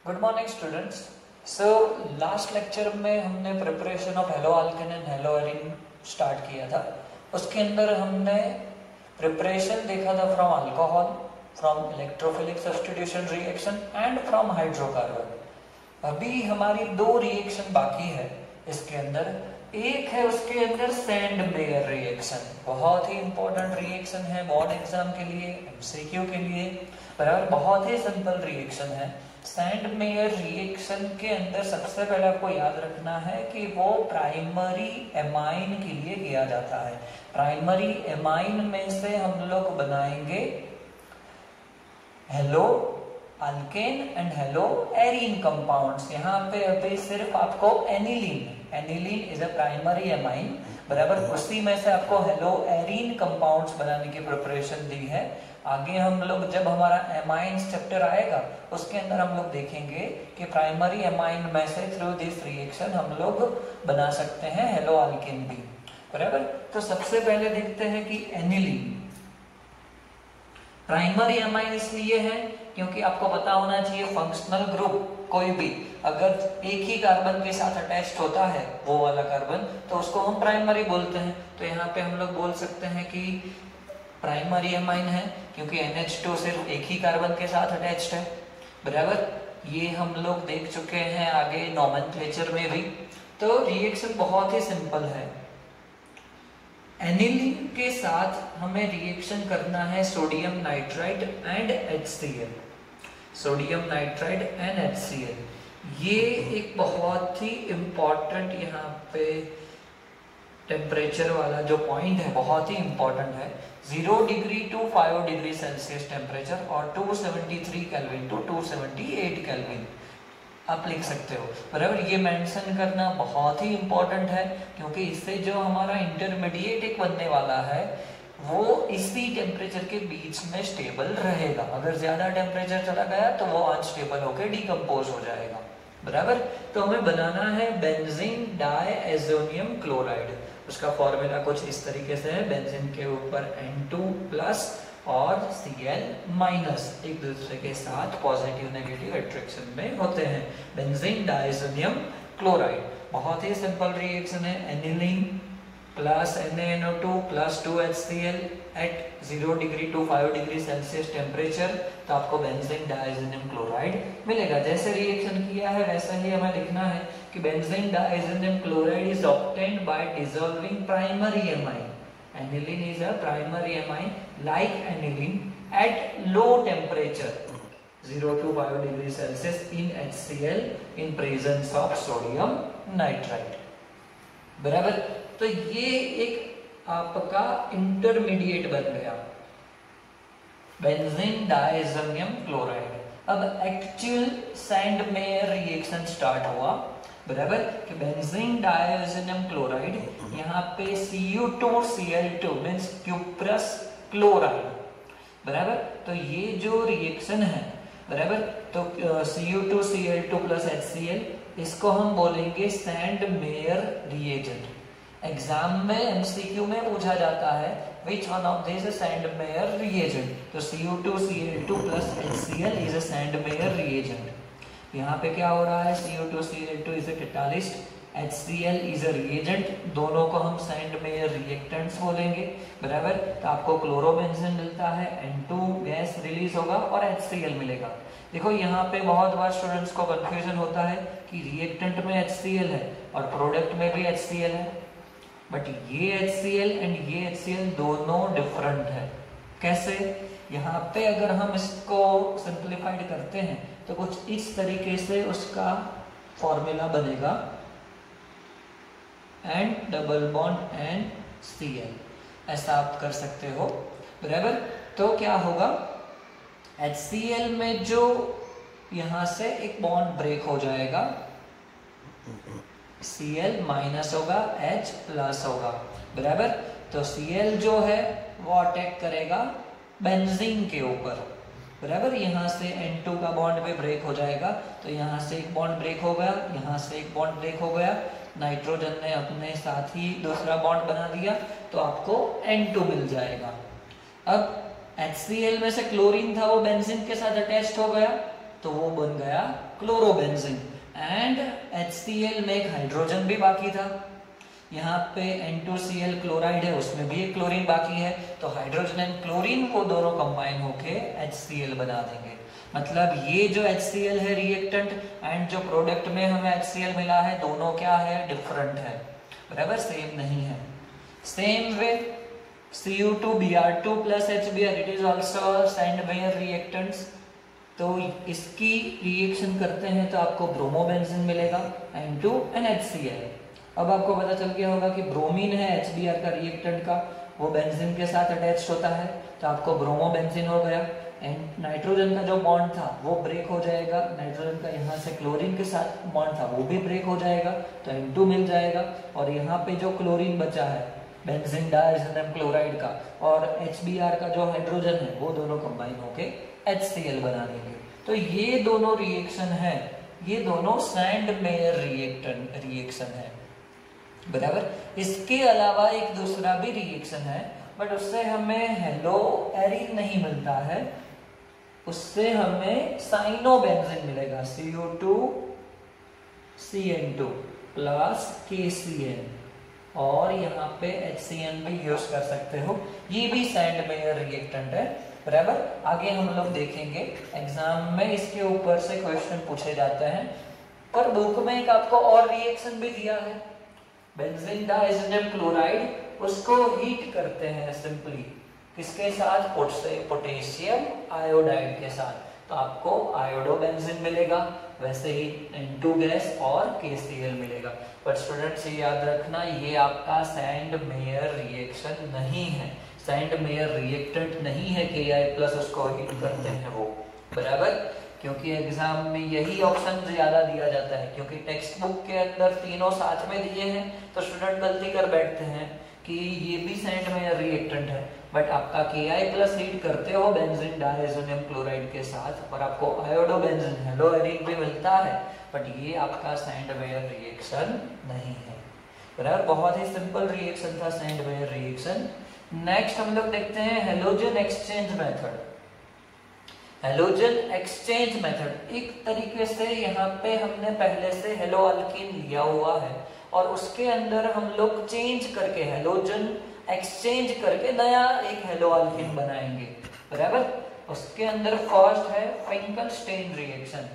Good morning students. So last lecture में हमने preparation of hello alkane and hello arene start किया था। उसके अंदर हमने प्रिपरेशन देखा था from alcohol, from electrophilic substitution reaction and from hydrocarbon. अभी हमारी दो रिएक्शन बाकी है इसके अंदर। एक है उसके अंदर सैंड मेयर रिएक्शन, बहुत ही इंपॉर्टेंट रिएक्शन है बोर्ड एग्जाम के लिए, एमसीक्यू के लिए, बराबर। बहुत ही सिंपल रिएक्शन है। सैंड मेयर रिएक्शन के अंदर सबसे पहले आपको याद रखना है कि वो प्राइमरी एमाइन के लिए किया जाता है। प्राइमरी एमाइन में से हम लोग बनाएंगे hello alkane and hello arene compounds. यहाँ पे अभी सिर्फ आपको aniline is a primary amine, बराबर। उसी में से आपको हेलो एरीन कंपाउंड्स बनाने की प्रिपरेशन दी है। आगे हम लोग जब हमारा एमाइन्स चैप्टर आएगा उसके अंदर हम लोग देखेंगे कि प्राइमरी एमाइन में से थ्रू दिस रिएक्शन हम लोग बना सकते हैं हेलो अल्केन भी, बराबर। तो सबसे पहले देखते हैं कि एनिलीन प्राइमरी एमाइन इसलिए है क्योंकि आपको पता होना चाहिए फंक्शनल ग्रुप कोई भी अगर एक ही कार्बन के साथ अटैच्ड होता है वो वाला कार्बन, तो उसको हम प्राइमरी बोलते हैं। तो यहाँ पे हम लोग बोल सकते हैं कि प्राइमरी एमाइन है क्योंकि NH2 सिर्फ एक ही कार्बन के साथ अटैच्ड है, बराबर। ये हम लोग देख चुके हैं आगे नोमेनक्लेचर में भी। तो रिएक्शन बहुत ही सिंपल है। एनिलीन के साथ हमें रिएक्शन करना है sodium nitride and HCl। Sodium nitride and HCl ये एक बहुत ही इंपॉर्टेंट यहाँ पे टेम्परेचर वाला जो पॉइंट है बहुत ही इंपॉर्टेंट है। 0 degree to 5 degree Celsius temperature और 273 केल्विन टू 278 केल्विन आप लिख सकते हो, बराबर। ये मेंशन करना बहुत ही इंपॉर्टेंट है क्योंकि इससे जो हमारा इंटरमीडिएट एक बनने वाला है वो इसी टेम्परेचर के बीच में स्टेबल रहेगा। अगर ज्यादा टेम्परेचर चला गया तो वो अनस्टेबल होकर डिकम्पोज हो जाएगा, बराबर। तो हमें बनाना है बेंजीन डाइएज़ोनियम क्लोराइड। उसका फॉर्मूला कुछ इस तरीके से है। बेंजीन के ऊपर N2+ और Cl- एक दूसरे के साथ पॉजिटिव नेगेटिव अट्रैक्शन में होते हैं। बेंजीन डाइएज़ोनियम क्लोराइड बहुत ही सिंपल रिएक्शन है। Aniline plus NaNO2 plus 2HCl at 0 degree to 5 degree Celsius temperature, तो आपको बेंजीन डाइएज़ोनियम क्लोराइड मिलेगा। जैसे रिएक्शन किया है वैसा ही हमें लिखना है कि benzene diazonium chloride is obtained by dissolving primary amine. Aniline is a primary amine like aniline at low temperature 0 to 5 degree Celsius in HCl in presence of sodium nitrite, बराबर। तो ये एक आपका इंटरमीडिएट बन गया बेंजीन डाइएज़ोनियम क्लोराइड। अब actual sand mayor reaction start हुआ, बराबर, कि बेंजीन डाइएज़ोनियम क्लोराइड यहाँ पे Cu2Cl2 मींस क्यूप्रस क्लोराइड, बराबर। तो ये जो रिएक्शन है, बराबर, तो Cu2Cl2 प्लस HCl इसको हम बोलेंगे सैंड मेयर रिएजेंट। एग्जाम में एमसीक्यू में पूछा जाता है which one of this sand mayor reagent, तो Cu2Cl2 plus HCl is a sand mayor reagent. यहाँ पे क्या हो रहा है, Cu2Cl2 is a catalyst, HCl is a reagent, दोनों को हम सैंड मेयर रिएक्टेंट्स बोलेंगे, बराबर। तो आपको क्लोरोबेंजीन मिलता है, N2 गैस रिलीज होगा और HCl मिलेगा। देखो यहाँ पे बहुत बार स्टूडेंट्स को कंफ्यूजन होता है कि रिएक्टेंट में HCl है और प्रोडक्ट में भी HCl है, बट ये HCl एंड ये HCl दोनों डिफरेंट है। कैसे? यहाँ पे अगर हम इसको सिंप्लीफाइड करते हैं तो कुछ इस तरीके से उसका फॉर्मूला बनेगा N डबल बॉन्ड NCl, ऐसा आप कर सकते हो, बराबर। तो क्या होगा, HCl में जो यहां से एक बॉन्ड ब्रेक हो जाएगा, Cl माइनस होगा, H प्लस होगा, बराबर। तो Cl जो है वो अटैक करेगा बेंजीन के ऊपर, बराबर। यहाँ से N2 का बॉन्ड पे ब्रेक हो जाएगा, तो यहाँ से एक बॉन्ड ब्रेक हो गया, यहाँ से एक बॉन्ड ब्रेक हो गया, नाइट्रोजन ने अपने साथ ही दूसरा बॉन्ड बना दिया, तो आपको N2 मिल जाएगा। अब HCl में से क्लोरीन था वो बेंजीन के साथ अटैच्ड हो गया, तो वो बन गया क्लोरोबेंजीन। एंड HCl में एक हाइड्रोजन भी बाकी था, यहाँ पे N2Cl क्लोराइड है, उसमें भी एक क्लोरीन बाकी है, तो हाइड्रोजन एंड क्लोरीन वो दोनों कंबाइन होके HCl बना देंगे। मतलब ये जो HCl है रिएक्टेंट एंड जो प्रोडक्ट में हमें HCl मिला है, दोनों क्या है, डिफरेंट है, बराबर, सेम नहीं है। Same way Cu2Br2 plus HBr, it is also Sandmeyer reactants। तो इसकी रिएक्शन करते हैं तो आपको ब्रोमोबेंजीन मिलेगा, N2NHCl। अब आपको पता चल गया होगा कि ब्रोमीन है HBr का रिएक्टेंट का, वो बेंजीन के साथ अटैच होता है, तो आपको ब्रोमोबेंजीन हो गया। एंड नाइट्रोजन का जो बॉन्ड था वो ब्रेक हो जाएगा, नाइट्रोजन का यहाँ से क्लोरीन के साथ बॉन्ड था वो भी ब्रेक हो जाएगा, तो N2 मिल जाएगा। और यहाँ पे जो क्लोरीन बचा है बेंजीन डाइसोनियम क्लोराइड का और HBr का जो हाइड्रोजन है, वो दोनों कंबाइन होके HCl बना देंगे। तो ये दोनों रिएक्शन है, ये दोनों सैंडमेयर रिएक्शन है, बराबर। इसके अलावा एक दूसरा भी रिएक्शन है, बट उससे हमें हेलो एरिन नहीं मिलता है, उससे हमें साइनोबेंजीन मिलेगा, Cu2CN2 प्लस KCN, और यहाँ पे HCN भी यूज कर सकते हो, ये भी सैंडमेयर रिएक्टेंट है, बराबर। आगे हम लोग देखेंगे एग्जाम में इसके ऊपर से क्वेश्चन पूछे जाते हैं। पर बुक में एक आपको और रिएक्शन भी दिया है, बेंजीन डाइसोनियम क्लोराइड, उसको हीट करते हैं सिंपली, किसके साथ, पोटेशियम आयोडाइड के साथ, तो आपको आयोडोबेंजीन मिलेगा, वैसे ही N2 गैस और KCl मिलेगा। पर स्टूडेंट्स ये याद रखना, ये आपका सैंडमेयर रिएक्शन नहीं है, सैंडमेयर रिएक्टेंट नहीं है Ki+ उसको हीट करते हैं वो, बराबर। क्योंकि एग्जाम में यही ऑप्शन ज्यादा दिया जाता है, क्योंकि टेक्स्ट बुक के अंदर तीनों साथ में दिए हैं, तो स्टूडेंट गलती कर बैठते हैं कि ये भी सैंडमेयर रिएक्टेंट है, बट आपका Ki+ हीट करते हो बेंजीन डाइसोनियम क्लोराइड के साथ, और आपको आयोडोबेंजीन हेलो एरिन भी मिलता है, बट ये आपका सैंडमेयर रिएक्शन नहीं है, बराबर। बहुत ही सिंपल रिएक्शन था सैंडमेयर रिएक्शन। नेक्स्ट हम लोग देखते हैं halogen exchange method. Halogen exchange method एक तरीके से यहाँ पे हमने पहले से हेलो अल्कीन लिया हुआ है और उसके अंदर हम लोग चेंज करके हेलोजन एक्सचेंज करके नया एक हेलो अल्कीन बनाएंगे, बराबर। उसके अंदर फर्स्ट है फिंकलस्टेन रिएक्शन।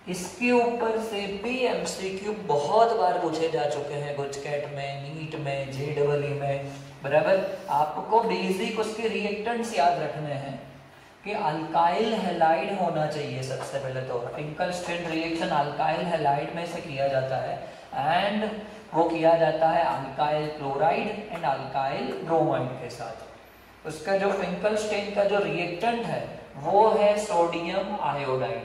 इसके ऊपर से भी MCQ बहुत बार पूछे जा चुके हैं, गुजकैट में, नीट में, JEE में, बराबर। आपको बेसिक उसके रिएक्टेंट्स याद रखने हैं कि अल्काइल हैलाइड होना चाहिए सबसे पहले, तो फिंकलस्टेन रिएक्शन अल्काइल हैलाइड में से किया जाता है, एंड वो किया जाता है alkyl chloride and alkyl bromide के साथ। उसका जो फिंकलस्टेन का जो रिएक्टेंट है वो है sodium iodide,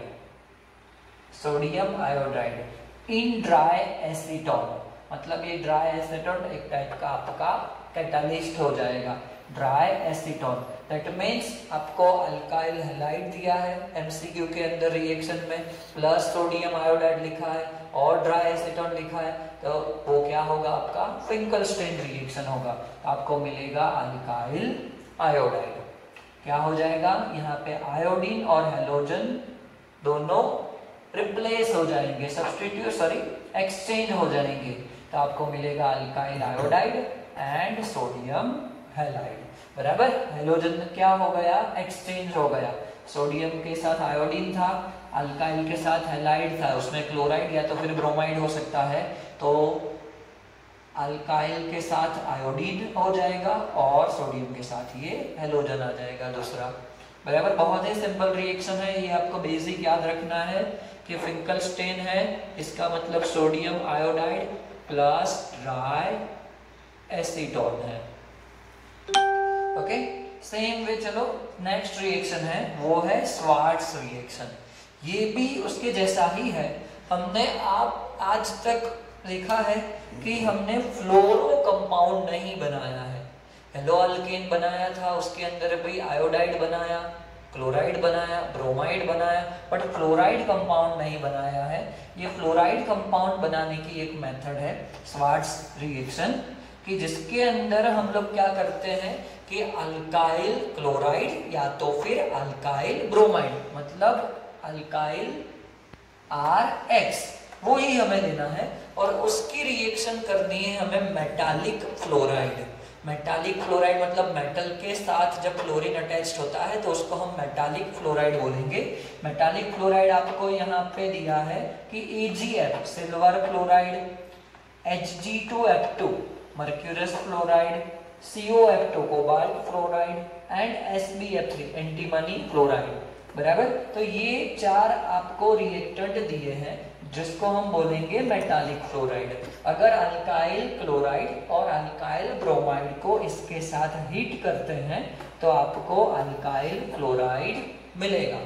sodium iodide in dry acetone. मतलब ये ड्राई एसीटोन एक टाइप का आपका कैटालिस्ट हो जाएगा, ड्राई एसीटोन। दैट मीन्स आपको अल्काइल हैलाइड दिया है MCQ के अंदर रिएक्शन में, प्लस सोडियम आयोडाइड लिखा है और ड्राई एसीटोन लिखा है, तो वो क्या होगा, आपका फिंकलस्टेन रिएक्शन होगा, आपको मिलेगा अल्काइल आयोडाइड। क्या हो जाएगा, यहाँ पे आयोडीन और हेलोजन दोनों रिप्लेस हो जाएंगे, एक्सचेंज हो जाएंगे, तो आपको मिलेगा alkyl iodide and sodium halide, बराबर। हेलोजन क्या हो गया, एक्सचेंज हो गया, सोडियम के साथ आयोडीन था, अल्काइल के साथ हैलाइड था, उसमें क्लोराइड या तो फिर ब्रोमाइड हो सकता है, तो अल्काइल के साथ आयोडीन हो जाएगा और सोडियम के साथ ये हेलोजन आ जाएगा दूसरा, बराबर। बहुत ही सिंपल रिएक्शन है, ये आपको बेसिक याद रखना है कि फिंकलस्टेन है, इसका मतलब sodium iodide plus dry acetone है, ओके। सेम वे चलो नेक्स्ट रिएक्शन है, वो है स्वार्ट्स रिएक्शन। ये भी उसके जैसा ही है। हमने आप आज तक देखा है कि हमने फ्लोरो कंपाउंड नहीं बनाया है, हेलो अल्केन बनाया था, उसके अंदर भी आयोडाइड बनाया, क्लोराइड बनाया, ब्रोमाइड बनाया, बट फ्लोराइड कंपाउंड नहीं बनाया है। ये फ्लोराइड कंपाउंड बनाने की एक मेथड है स्वार्ट्स रिएक्शन, कि जिसके अंदर हम लोग क्या करते हैं कि अल्काइल क्लोराइड या तो फिर अल्काइल ब्रोमाइड, मतलब अल्काइल RX, वो ही हमें लेना है और उसकी रिएक्शन करनी है हमें मेटालिक फ्लोराइड। मेटालिक फ्लोराइड मतलब मेटल के साथ जब क्लोरीन अटैच्ड होता है तो उसको हम मेटालिक फ्लोराइड बोलेंगे। मेटालिक फ्लोराइड आपको यहाँ पे दिया है कि AgF silver fluoride, Hg2F2 mercurous fluoride, COF2 cobalt fluoride and SbF3 antimony fluoride. बराबर, तो ये 4 आपको रिएक्टेंट दिए हैं जिसको हम बोलेंगे मेटालिक फ्लोराइड। अगर अल्काइल क्लोराइड और अल्काइल ब्रोमाइड को इसके साथ हीट करते हैं तो आपको अल्काइल फ्लोराइड मिलेगा।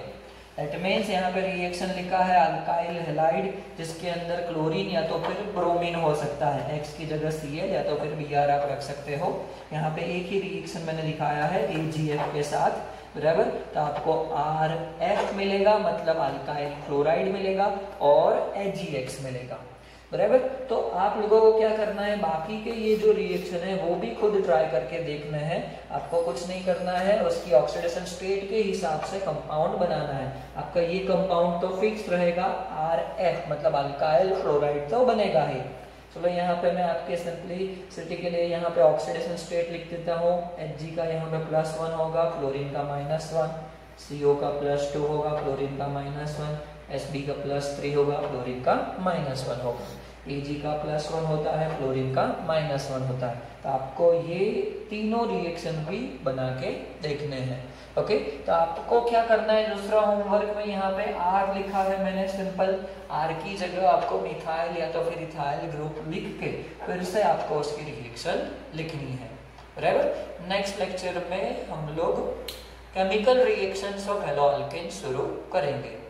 दैट मीन्स यहाँ पे रिएक्शन लिखा है अल्काइल हैलाइड जिसके अंदर क्लोरीन या तो फिर ब्रोमीन हो सकता है, X की जगह Cl या तो फिर Br आप रख सकते हो। यहाँ पे एक ही रिएक्शन मैंने दिखाया है AgF के साथ, बराबर, तो आपको RF मिलेगा मतलब अल्काइल क्लोराइड मिलेगा और AgX मिलेगा। बराबर, तो आप लोगों को क्या करना है, बाकी के ये जो रिएक्शन है वो भी खुद ट्राई करके देखना है। आपको कुछ नहीं करना है, उसकी ऑक्सीडेशन स्टेट के हिसाब से कंपाउंड बनाना है। आपका ये कंपाउंड तो फिक्स रहेगा RF मतलब अल्काइल फ्लोराइड तो बनेगा ही। चलो यहाँ पे मैं आपके सिंपलिसिटी के लिए यहाँ पे ऑक्सीडेशन स्टेट लिख देता हूँ। Hg का यहाँ पे +1 होगा, क्लोरीन का -1, CO का +2 होगा, क्लोरीन का -1, Sb का +3 होगा, क्लोरीन का -1 होगा, Ag का +1 होता है, क्लोरीन का -1 होता है। तो आपको ये तीनों रिएक्शन भी बना के देखने हैं। ओके, तो आपको क्या करना है, दूसरा होमवर्क में यहाँ पे R लिखा है मैंने, सिंपल R की जगह आपको मिथाइल या तो फिर इथाइल ग्रुप लिख के फिर से आपको उसकी रिएक्शन लिखनी है। बराबर, नेक्स्ट लेक्चर में हम लोग केमिकल रिएक्शंस ऑफ हैलोअल्केन शुरू करेंगे।